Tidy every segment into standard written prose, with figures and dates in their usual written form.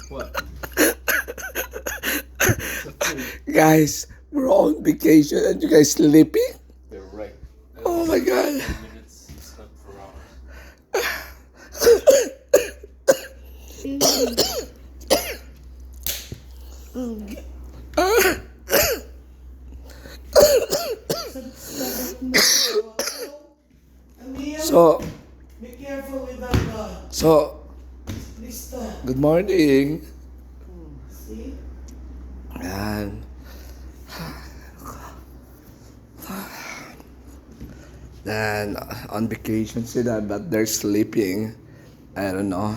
What? Guys, we're on vacation and you guys sleeping? They're right. Oh my god. Minutes slept for hours. So, Be careful with that God. so, Lista. good morning. See? And then on vacation sila but they're sleeping. I don't know.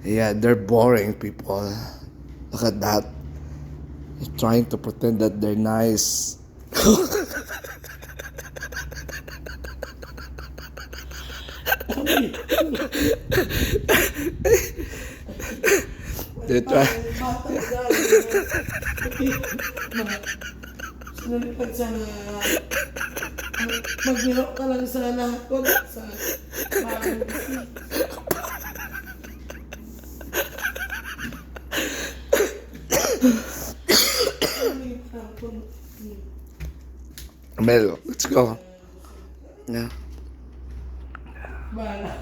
Yeah, they're boring people. Look at that. They're trying to pretend that they're nice. They try. Sinulipad sana. Maghiro ka lang sana. Huwag sa Mel, let's go. Yeah. Bala.